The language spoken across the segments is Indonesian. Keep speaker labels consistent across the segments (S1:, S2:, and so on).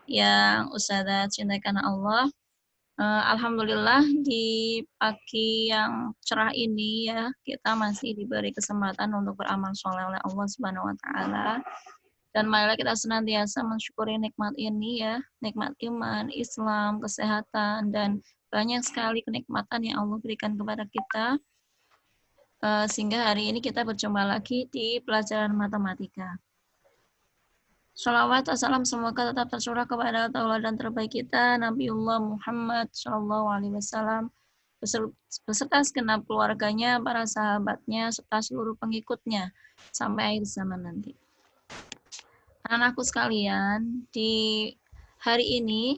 S1: yang Ustazah cintai karena Allah. Alhamdulillah di pagi yang cerah ini ya, kita masih diberi kesempatan untuk beramal soleh oleh Allah Subhanahu wa taala. Dan marilah kita senantiasa mensyukuri nikmat ini ya, nikmat iman, Islam, kesehatan, dan banyak sekali kenikmatan yang Allah berikan kepada kita. Sehingga hari ini kita berjumpa lagi di pelajaran matematika. Shalawat, assalam semoga tetap tercurah kepada tauladan terbaik kita, Nabiullah Muhammad Shallallahu Alaihi Wasallam, beserta segenap keluarganya, para sahabatnya, serta seluruh pengikutnya sampai akhir zaman nanti. Anak-anakku sekalian, di hari ini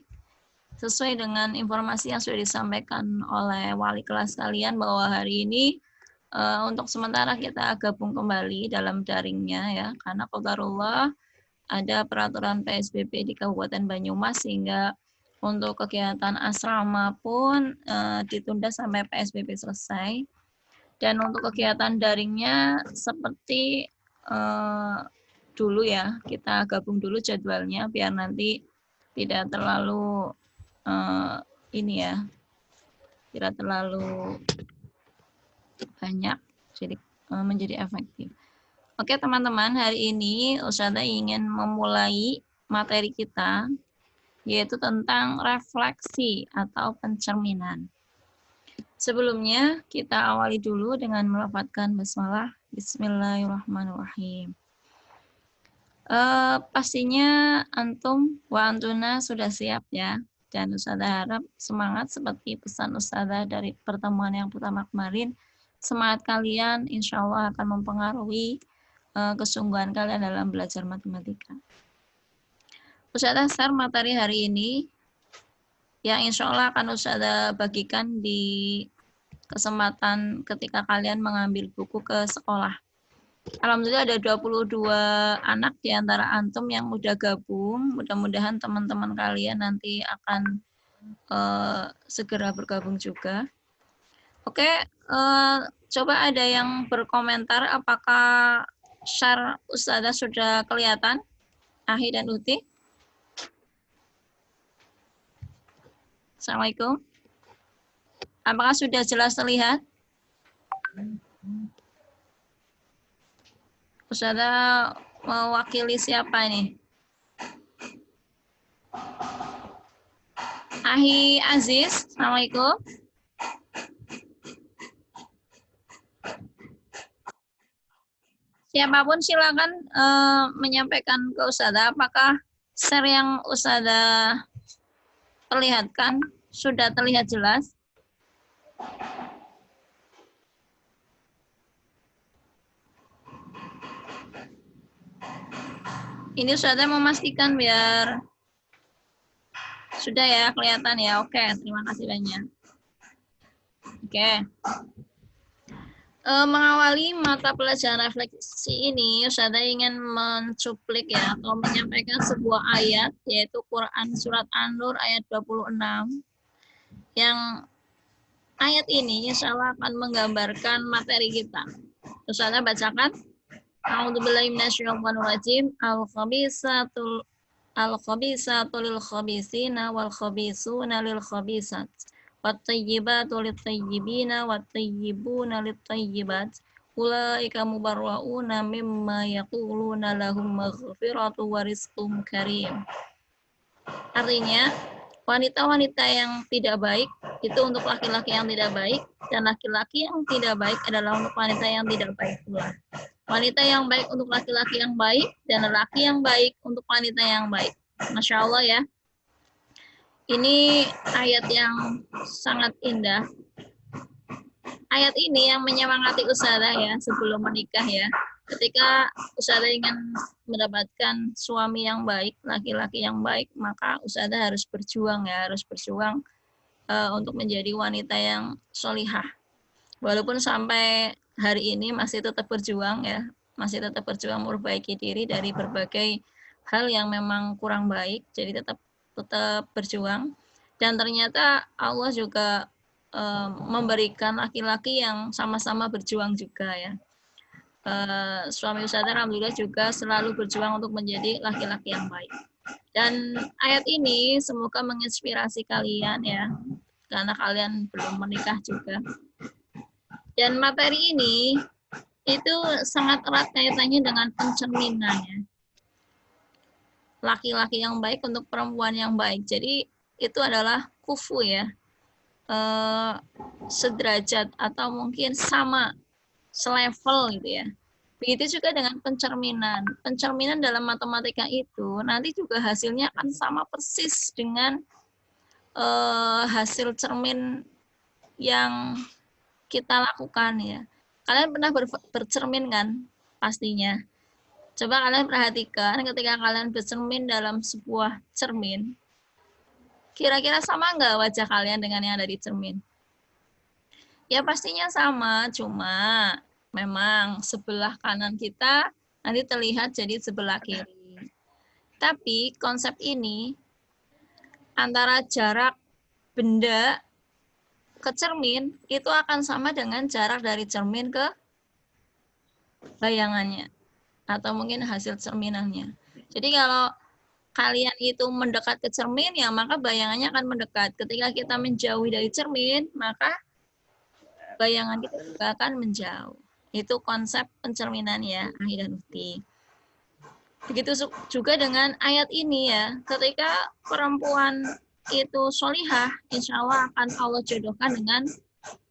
S1: sesuai dengan informasi yang sudah disampaikan oleh wali kelas kalian bahwa hari ini untuk sementara kita gabung kembali dalam daringnya ya, karena qadarullah ada peraturan PSBB di Kabupaten Banyumas sehingga untuk kegiatan asrama pun ditunda sampai PSBB selesai. Dan untuk kegiatan daringnya seperti dulu ya, kita gabung dulu jadwalnya biar nanti tidak terlalu ini ya, tidak terlalu banyak, jadi menjadi efektif. Oke teman-teman, hari ini Ustazah ingin memulai materi kita, yaitu tentang refleksi atau pencerminan. Sebelumnya, kita awali dulu dengan melafadzkan basmalah. Bismillahirrahmanirrahim. Pastinya antum wa antuna sudah siap ya, dan Ustazah harap semangat seperti pesan Ustazah dari pertemuan yang pertama kemarin. Semangat kalian insya Allah akan mempengaruhi kesungguhan kalian dalam belajar matematika. Ustazah share materi hari ini yang insya Allah akan Ustazah bagikan di kesempatan ketika kalian mengambil buku ke sekolah. Alhamdulillah ada 22 anak di antara antum yang udah gabung. Mudah-mudahan teman-teman kalian nanti akan segera bergabung juga. Oke, coba ada yang berkomentar apakah share Ustazah sudah kelihatan, Ahi dan Uti? Assalamualaikum. Apakah sudah jelas terlihat? Ustazah mewakili siapa ini? Ahi Aziz, Assalamualaikum. Siapapun silakan menyampaikan ke Ustazah apakah share yang Ustazah perlihatkan sudah terlihat jelas? Ini Ustazah memastikan biar sudah ya kelihatan ya. Oke, terima kasih banyak. Oke. Mengawali mata pelajaran refleksi ini, Ustazah ingin mencuplik ya atau menyampaikan sebuah ayat yaitu Quran surat An-Nur ayat 26 yang ayat ini insya Allah akan menggambarkan materi kita. Ustazah bacakan. A'udzubillahi minasyaitonir rajim. Al-khabisatu lil khabisina wal khabisuna lil khabisat. Wat-tayyibatu lit-tayyibina wat-tayyibuna lit-tayyibat. Ulaika mubarra'una mimma yaquluna lahum maghfiratu wa rizqum karim. Artinya, wanita-wanita yang tidak baik itu untuk laki-laki yang tidak baik, dan laki-laki yang tidak baik adalah untuk wanita yang tidak baik pula. Wanita yang baik untuk laki-laki yang baik, dan lelaki yang baik untuk wanita yang baik. Masya Allah ya. Ini ayat yang sangat indah. Ayat ini yang menyemangati Ustazah ya sebelum menikah ya. Ketika Ustazah ingin mendapatkan suami yang baik, laki-laki yang baik, maka Ustazah harus berjuang ya, harus berjuang untuk menjadi wanita yang solihah. Walaupun sampai hari ini masih tetap berjuang ya, masih tetap berjuang memperbaiki diri dari berbagai hal yang memang kurang baik, jadi tetap berjuang. Dan ternyata Allah juga memberikan laki-laki yang sama-sama berjuang juga ya. Suami Ustazah alhamdulillah juga selalu berjuang untuk menjadi laki-laki yang baik. Dan ayat ini semoga menginspirasi kalian ya, karena kalian belum menikah juga. Dan materi ini itu sangat erat kaitannya dengan pencerminan ya. Laki-laki yang baik untuk perempuan yang baik. Jadi itu adalah kufu ya, sederajat atau mungkin sama, selevel gitu ya. Begitu juga dengan pencerminan. Pencerminan dalam matematika itu nanti juga hasilnya akan sama persis dengan hasil cermin yang kita lakukan ya. Kalian pernah bercermin kan? Pastinya. Coba kalian perhatikan ketika kalian bercermin dalam sebuah cermin, kira-kira sama nggak wajah kalian dengan yang ada di cermin? Ya pastinya sama, cuma memang sebelah kanan kita nanti terlihat jadi sebelah kiri. Tapi konsep ini antara jarak benda ke cermin itu akan sama dengan jarak dari cermin ke bayangannya atau mungkin hasil cerminannya. Jadi kalau kalian itu mendekat ke cermin ya maka bayangannya akan mendekat. Ketika kita menjauhi dari cermin maka bayangan kita juga akan menjauh. Itu konsep pencerminan ya, Ahi dan Ufti. Begitu juga dengan ayat ini ya, ketika perempuan itu solihah, insya Allah akan Allah jodohkan dengan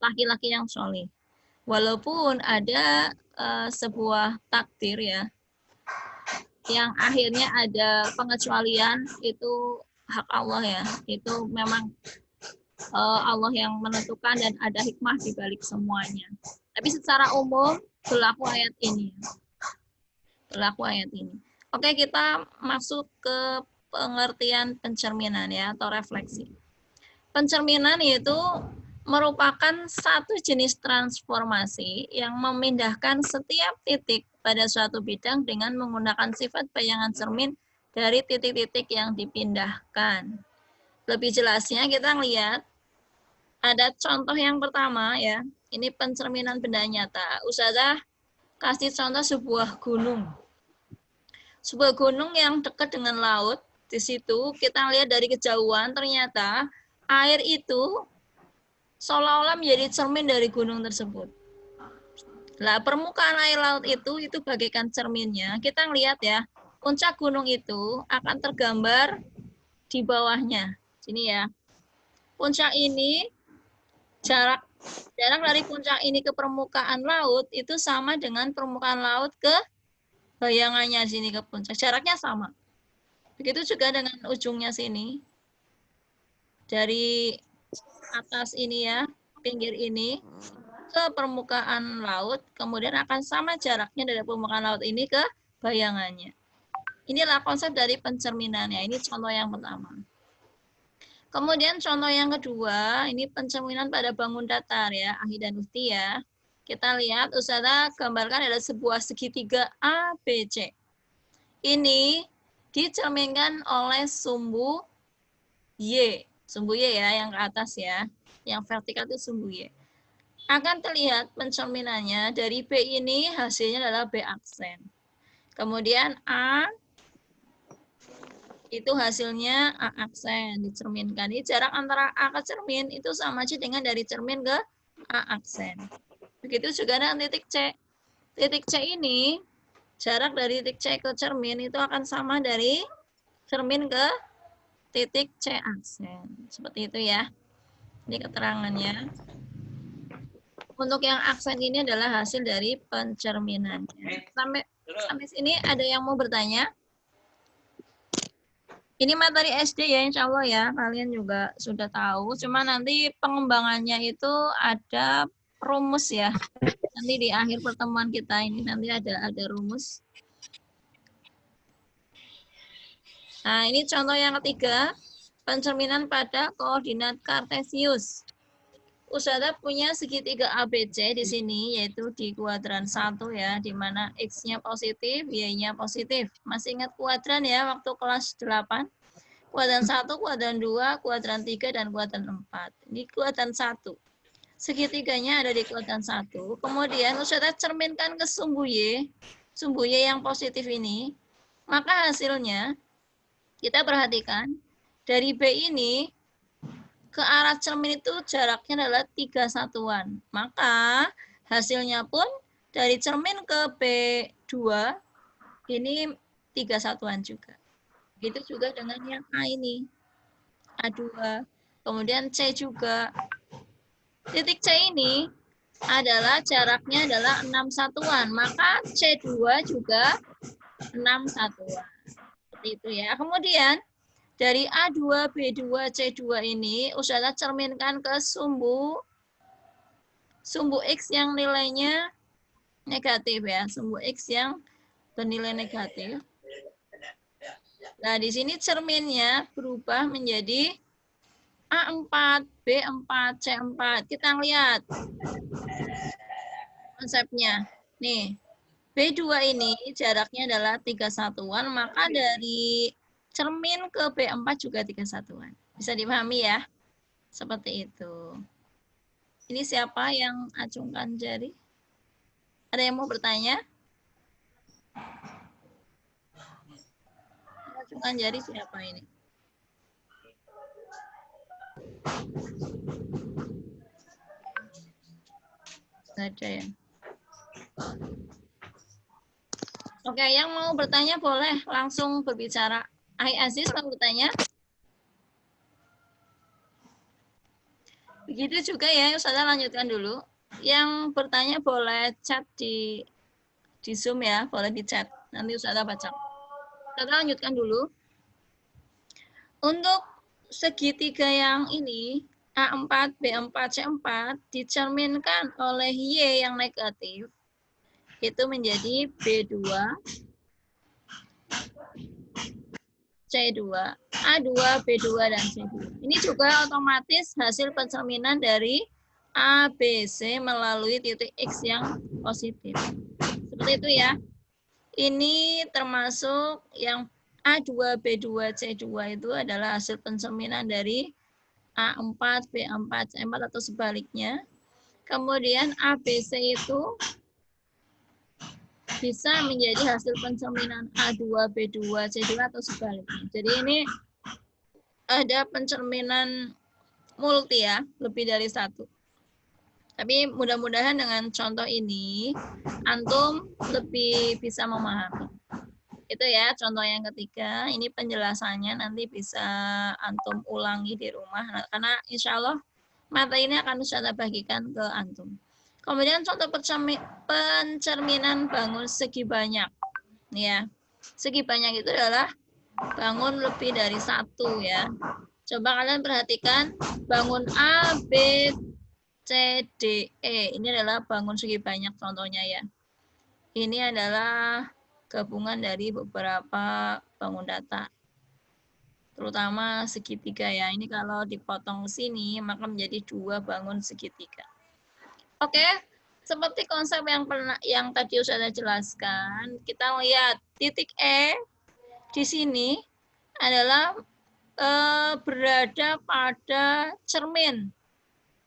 S1: laki-laki yang solih. Walaupun ada sebuah takdir ya, yang akhirnya ada pengecualian, itu hak Allah ya, itu memang Allah yang menentukan dan ada hikmah di balik semuanya. Tapi secara umum berlaku ayat ini. Berlaku ayat ini. Oke, kita masuk ke pengertian pencerminan ya atau refleksi. Pencerminan itu merupakan satu jenis transformasi yang memindahkan setiap titik pada suatu bidang dengan menggunakan sifat bayangan cermin dari titik-titik yang dipindahkan. Lebih jelasnya kita lihat ada contoh yang pertama ya. Ini pencerminan benda nyata. Ustazah kasih contoh sebuah gunung. Sebuah gunung yang dekat dengan laut. Di situ kita lihat dari kejauhan ternyata air itu seolah-olah menjadi cermin dari gunung tersebut. Nah, permukaan air laut itu bagaikan cerminnya. Kita lihat ya, puncak gunung itu akan tergambar di bawahnya. Sini ya. Puncak ini jarak dari puncak ini ke permukaan laut itu sama dengan permukaan laut ke bayangannya sini ke puncak. Jaraknya sama. Begitu juga dengan ujungnya sini. Dari atas ini ya, pinggir ini ke permukaan laut, kemudian akan sama jaraknya dari permukaan laut ini ke bayangannya. Inilah konsep dari pencerminannya. Ini contoh yang pertama. Kemudian contoh yang kedua, ini pencerminan pada bangun datar ya, Ahi dan Ufti ya. Kita lihat, Ustazah gambarkan ada sebuah segitiga ABC. Ini dicerminkan oleh sumbu Y. Sumbu Y ya, yang ke atas ya. Yang vertikal itu sumbu Y. Akan terlihat pencerminannya dari B ini hasilnya adalah B aksen. Kemudian A itu hasilnya A aksen dicerminkan. Ini jarak antara A ke cermin itu sama aja dengan dari cermin ke A aksen. Begitu juga dengan titik C. Titik C ini jarak dari titik C ke cermin itu akan sama dari cermin ke titik C aksen. Seperti itu ya. Ini keterangannya. Untuk yang aksen ini adalah hasil dari pencerminannya. Sampai sini ada yang mau bertanya? Ini materi SD ya, insya Allah ya. Kalian juga sudah tahu. Cuma nanti pengembangannya itu ada rumus ya. Nanti di akhir pertemuan kita ini nanti ada rumus. Nah, ini contoh yang ketiga. Pencerminan pada koordinat kartesius. Ustazah punya segitiga ABC di sini, yaitu di kuadran 1 ya, di mana X-nya positif, Y-nya positif. Masih ingat kuadran ya, waktu kelas 8? Kuadran 1, kuadran 2, kuadran 3, dan kuadran 4. Ini kuadran 1. Segitiganya ada di kuadran 1. Kemudian Ustazah cerminkan ke sumbu Y yang positif ini, maka hasilnya Kita perhatikan, dari B ini ke arah cermin itu jaraknya adalah 3 satuan. Maka hasilnya pun dari cermin ke B2 ini 3 satuan juga. Begitu juga dengan yang A ini, A2. Kemudian C juga. Titik C ini adalah jaraknya adalah 6 satuan. Maka C2 juga 6 satuan. Seperti itu ya. Kemudian dari A2, B2, C2 ini usaha cerminkan ke sumbu X yang nilainya negatif ya. Sumbu X yang bernilai negatif. Nah, di sini cerminnya berubah menjadi A4, B4, C4. Kita lihat konsepnya. Nih, B2 ini jaraknya adalah 3 satuan, maka dari cermin ke B4 juga 3 satuan. Bisa dipahami ya? Seperti itu. Ini siapa yang acungkan jari? Ada yang mau bertanya? Acungkan jari siapa ini? Nggak ada ya? Oke, yang mau bertanya boleh langsung berbicara. Hai Aziz, mau bertanya? Begitu juga ya, Ustazah lanjutkan dulu. Yang bertanya boleh chat di Zoom ya, boleh di chat. Nanti Ustazah baca. Ustazah lanjutkan dulu. Untuk segitiga yang ini, A4, B4, C4, dicerminkan oleh Y yang negatif, itu menjadi B2, C2, A2, B2, dan C2. Ini juga otomatis hasil pencerminan dari A, B, C melalui titik X yang positif. Seperti itu ya. Ini termasuk yang A2, B2, C2 itu adalah hasil pencerminan dari A4, B4, C4 atau sebaliknya. Kemudian ABC itu bisa menjadi hasil pencerminan A2, B2, C2 atau sebaliknya. Jadi ini ada pencerminan multi ya, lebih dari satu. Tapi mudah-mudahan dengan contoh ini, antum lebih bisa memahami. Itu ya contoh yang ketiga. Ini penjelasannya nanti bisa antum ulangi di rumah. Karena insya Allah materi ini akan saya bagikan ke antum. Kemudian contoh pencerminan bangun segi banyak. Ya, segi banyak itu adalah bangun lebih dari satu ya. Coba kalian perhatikan bangun A, B, C, D, E. Ini adalah bangun segi banyak contohnya ya. Ini adalah gabungan dari beberapa bangun data. Terutama segitiga ya. Ini kalau dipotong ke sini, maka menjadi 2 bangun segitiga. Oke, seperti konsep yang tadi sudah jelaskan, kita lihat titik E di sini adalah berada pada cermin.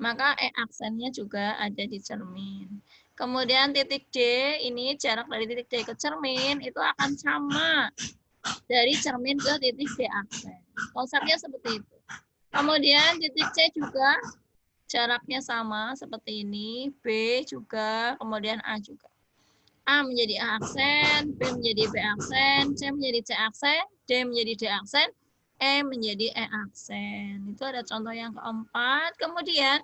S1: Maka E aksennya juga ada di cermin. Kemudian titik D, ini jarak dari titik D ke cermin, itu akan sama dari cermin ke titik D aksen. Konsepnya seperti itu. Kemudian titik C juga jaraknya sama seperti ini, B juga, kemudian A juga. A menjadi A aksen, B menjadi B aksen, C menjadi C aksen, D menjadi D aksen, E menjadi E aksen. Itu ada contoh yang keempat. Kemudian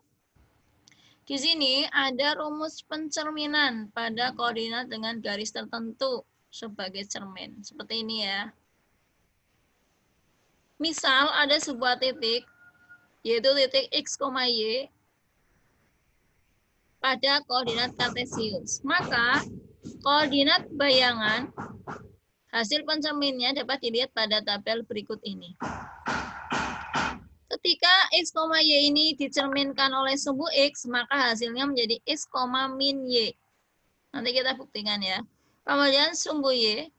S1: di sini ada rumus pencerminan pada koordinat dengan garis tertentu sebagai cermin. Seperti ini ya. Misal ada sebuah titik, yaitu titik X, Y, pada koordinat kartesius. Maka koordinat bayangan hasil pencerminnya dapat dilihat pada tabel berikut ini. Ketika X, Y ini dicerminkan oleh sumbu X, maka hasilnya menjadi X, min Y. Nanti kita buktikan ya. Kemudian sumbu Y,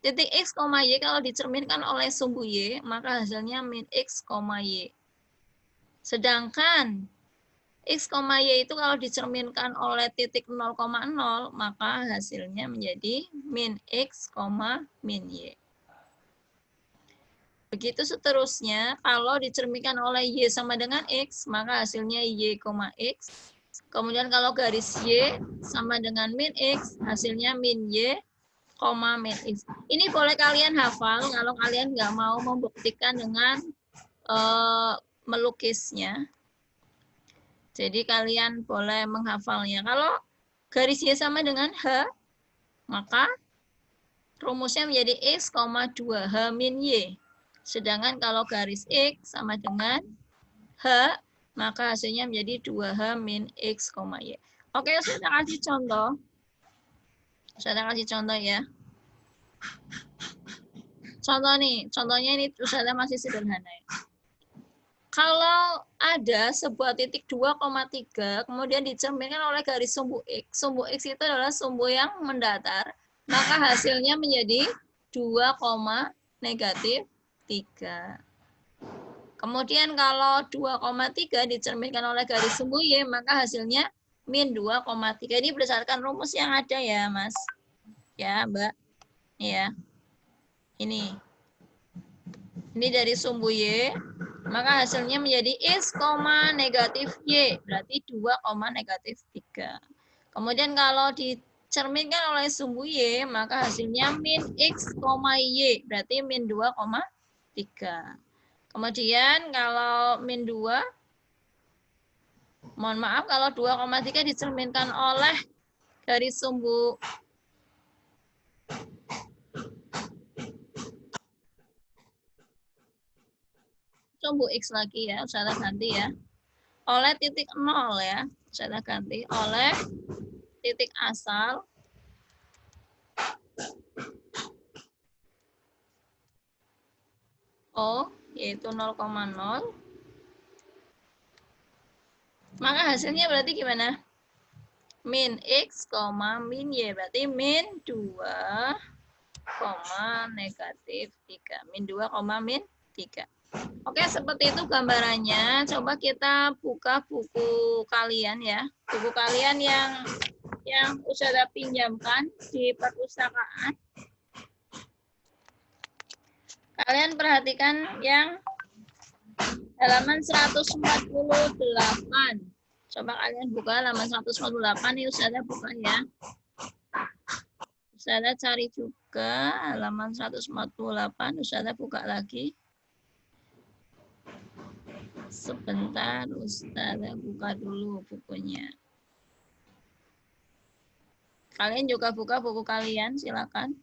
S1: titik X, Y kalau dicerminkan oleh sumbu Y, maka hasilnya min X, Y. Sedangkan X, Y itu kalau dicerminkan oleh titik 0,0, maka hasilnya menjadi min X, min Y. Begitu seterusnya, kalau dicerminkan oleh Y sama dengan X, maka hasilnya Y, X. Kemudian kalau garis Y sama dengan min X, hasilnya min Y, min X. Ini boleh kalian hafal kalau kalian nggak mau membuktikan dengan melukisnya. Jadi kalian boleh menghafalnya. Kalau garis Y sama dengan H, maka rumusnya menjadi X, 2 H min Y. Sedangkan kalau garis X sama dengan H, maka hasilnya menjadi 2H min X, Y. Oke, saya kasih contoh. Saya kasih contoh ya. Contohnya ini Ustazah masih sederhana ya. Kalau ada sebuah titik 2,3, kemudian dicerminkan oleh garis sumbu X. Sumbu X itu adalah sumbu yang mendatar. Maka hasilnya menjadi 2, negatif 3. Kemudian kalau 2,3 dicerminkan oleh garis sumbu Y, maka hasilnya min 2,3. Ini berdasarkan rumus yang ada ya, Mas. Ya, Mbak. Ya. Ini. Ini dari sumbu Y, maka hasilnya menjadi X, negatif Y. Berarti 2, negatif 3. Kemudian kalau dicerminkan oleh sumbu Y, maka hasilnya min X, Y. Berarti min 2,3. Kemudian kalau min 2, mohon maaf kalau 2,3 dicerminkan oleh garis sumbu X lagi ya, saya ganti ya. Oleh titik 0 ya, saya ganti oleh titik asal O, yaitu 0,0. Maka hasilnya berarti gimana? Min X, min Y. Berarti min 2, negatif 3. Min 2, min 3. Oke, seperti itu gambarannya. Coba kita buka buku kalian ya. Buku kalian yang Ustazah pinjamkan di perpustakaan. Kalian perhatikan yang halaman 148. Coba kalian buka halaman 148, ini Ustazah buka ya. Ustazah cari juga halaman 148, Ustazah buka lagi. Sebentar, Ustazah buka dulu bukunya. Kalian juga buka buku kalian, silakan.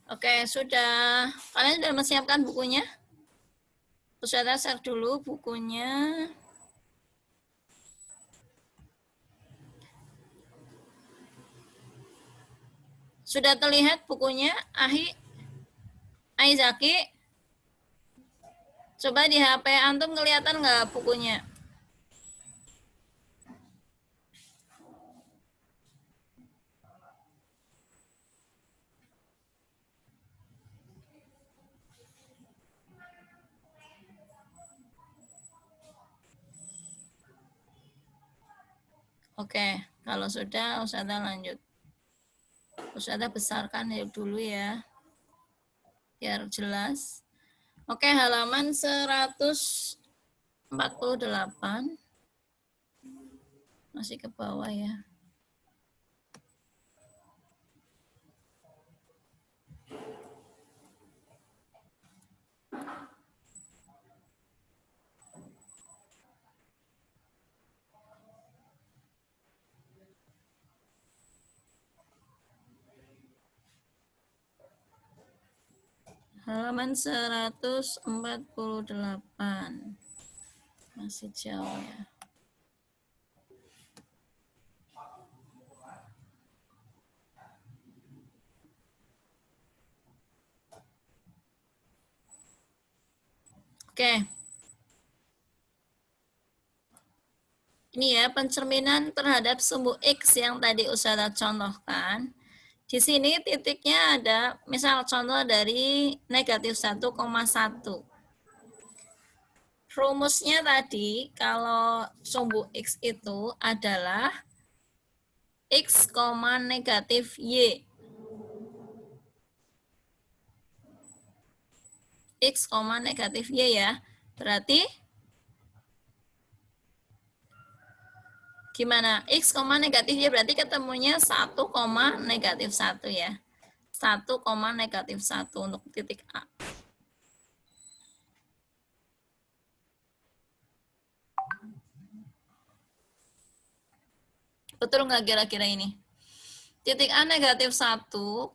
S1: Oke, sudah. Kalian sudah menyiapkan bukunya? Ustazah share dulu bukunya. Sudah terlihat bukunya, Aizaki? Coba di HP antum kelihatan nggak bukunya? Oke, kalau sudah Ustazah lanjut. Ustazah besarkan ya dulu ya, biar jelas. Oke, halaman 148. Masih ke bawah ya. Halaman 148. Masih jauh ya. Oke. Ini ya pencerminan terhadap sumbu X yang tadi Ustazah contohkan. Di sini titiknya ada, misal contoh dari negatif 1,1. Rumusnya tadi, kalau sumbu X itu adalah X, negatif Y. X, negatif Y ya. Berarti gimana? X, negatif Y berarti ketemunya 1, negatif 1 ya. 1, negatif 1 untuk titik A. Betul nggak kira-kira ini? Titik A negatif 1, 1,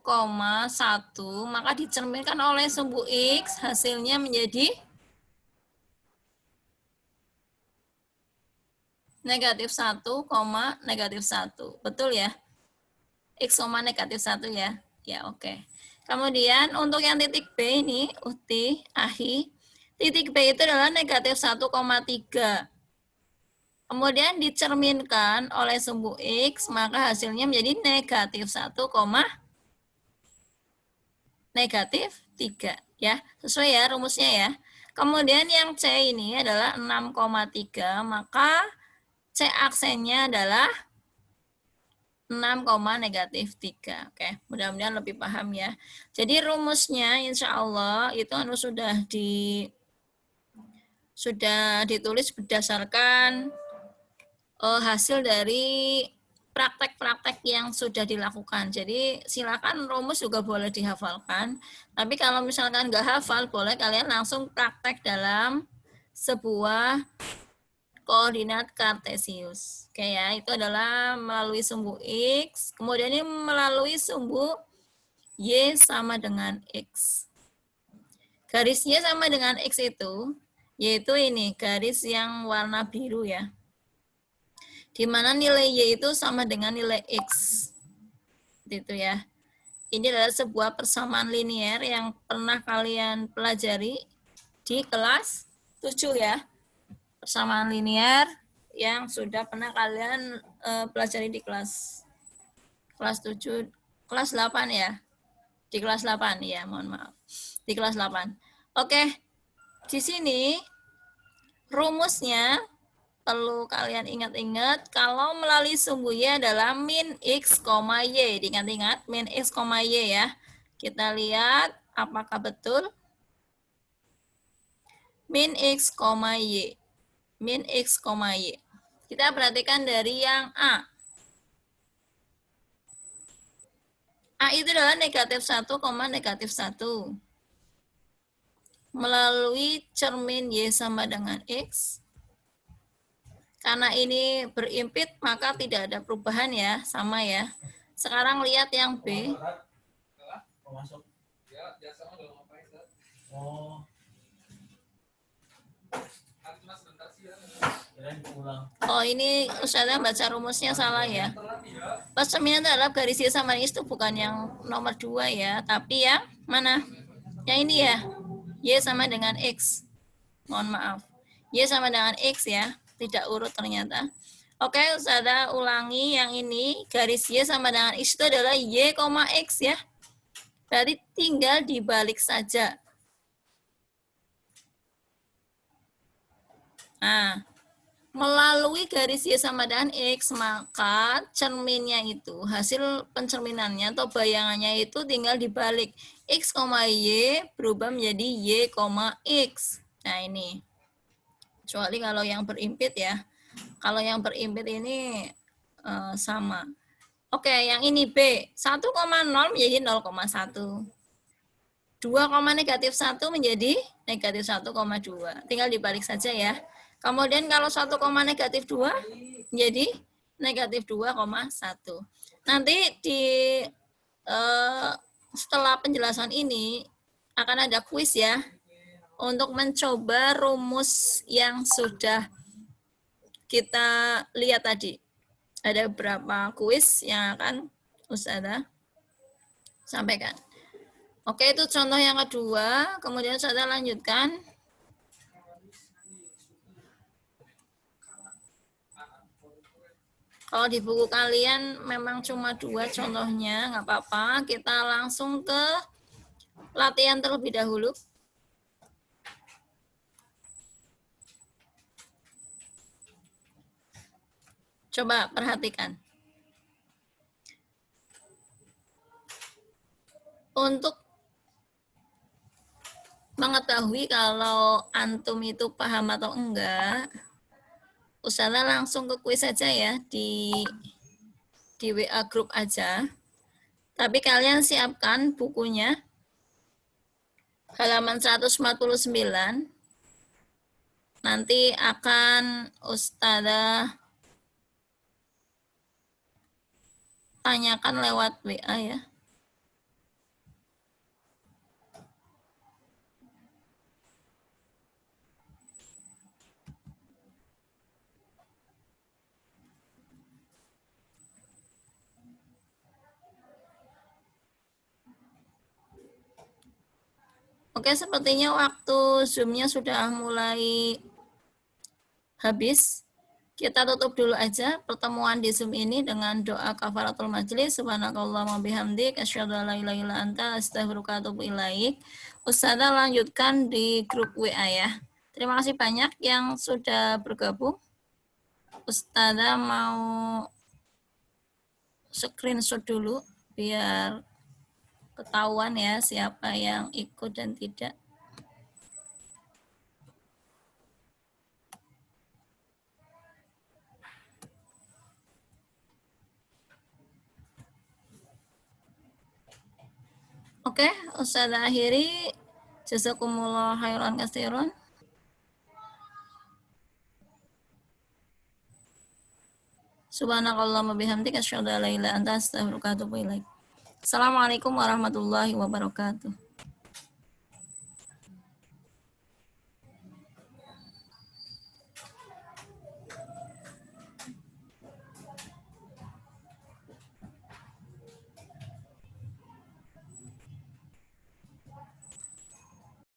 S1: maka dicerminkan oleh sumbu X, hasilnya menjadi negatif 1, negatif 1. Betul ya? X, negatif 1 ya? Ya, oke. Kemudian untuk yang titik B ini, Uti, Ahi, titik B itu adalah negatif 1,3. Kemudian dicerminkan oleh sumbu X, maka hasilnya menjadi negatif 1, negatif 3. Ya, sesuai ya rumusnya ya. Kemudian yang C ini adalah 6,3, maka C aksennya adalah 6, negatif 3. Oke, mudah-mudahan lebih paham ya. Jadi rumusnya insya Allah itu sudah ditulis berdasarkan hasil dari praktek-praktek yang sudah dilakukan. Jadi silakan rumus juga boleh dihafalkan. Tapi kalau misalkan nggak hafal, boleh kalian langsung praktek dalam sebuah koordinat kartesius. Oke ya, itu adalah melalui sumbu X, kemudian ini melalui sumbu Y sama dengan X. Garis Y sama dengan X itu, yaitu ini, garis yang warna biru ya. Di mana nilai Y itu sama dengan nilai X. Gitu ya. Ini adalah sebuah persamaan linier yang pernah kalian pelajari di kelas 7 ya. Persamaan linier yang sudah pernah kalian pelajari di kelas 7, kelas 8 ya. Di kelas 8 ya, mohon maaf. Di kelas 8. Oke. Di sini rumusnya perlu kalian ingat-ingat kalau melalui sumbu Y adalah min X, Y. Diingat-ingat min X, Y ya. Kita lihat apakah betul. Min X, Y. Min X, Y. Kita perhatikan dari yang A. A itu adalah negatif 1, negatif 1. Melalui cermin Y sama dengan X. Karena ini berimpit, maka tidak ada perubahan ya, sama ya. Sekarang lihat yang B. Oh, ini Ustazah baca rumusnya salah ya. Percerminan terhadap garis Y sama X itu bukan yang nomor 2 ya, tapi yang mana? Yang ini ya, Y sama dengan X. Mohon maaf. Y sama dengan X ya, tidak urut ternyata. Oke, Ustazah ulangi yang ini, garis Y sama dengan X itu adalah Y, X ya. Berarti tinggal dibalik saja. Nah, melalui garis Y sama dengan X, maka cerminnya itu, hasil pencerminannya atau bayangannya itu tinggal dibalik. X, Y berubah menjadi Y, X. Nah, ini. Kecuali kalau yang berimpit ya. Kalau yang berimpit ini sama. Oke, yang ini B. 1,0 menjadi 0,1. 2, negatif 1 menjadi negatif 1,2. Tinggal dibalik saja ya. Kemudian kalau 1, negatif 2 menjadi negatif 2,1. Nanti setelah penjelasan ini akan ada kuis ya untuk mencoba rumus yang sudah kita lihat tadi. Ada beberapa kuis yang akan Ustazah sampaikan. Oke, itu contoh yang kedua. Kemudian Ustazah lanjutkan. Kalau di buku kalian memang cuma 2 contohnya, nggak apa-apa. Kita langsung ke latihan terlebih dahulu. Coba perhatikan. Untuk mengetahui kalau antum itu paham atau enggak, Ustazah langsung ke kuis saja ya di WA grup aja. Tapi kalian siapkan bukunya halaman 149. Nanti akan Ustazah tanyakan lewat WA ya. Oke, sepertinya waktu Zoom-nya sudah mulai habis. Kita tutup dulu aja pertemuan di Zoom ini dengan doa kafaratul majlis. Subhanakallahumma bihamdik asyhadu an la ilaha illa anta astaghfiruka wa atubu ilaik. Ustazah lanjutkan di grup WA ya. Terima kasih banyak yang sudah bergabung. Ustazah mau screenshot dulu biar ketahuan ya siapa yang ikut dan tidak. Oke, Ustazah akhiri. Jazakumullah khairan katsiran. Subhanakallahumma bihamdika asyhadu an la ilaha illa anta astaghfiruka wa atubu ilaik. Assalamualaikum warahmatullahi wabarakatuh.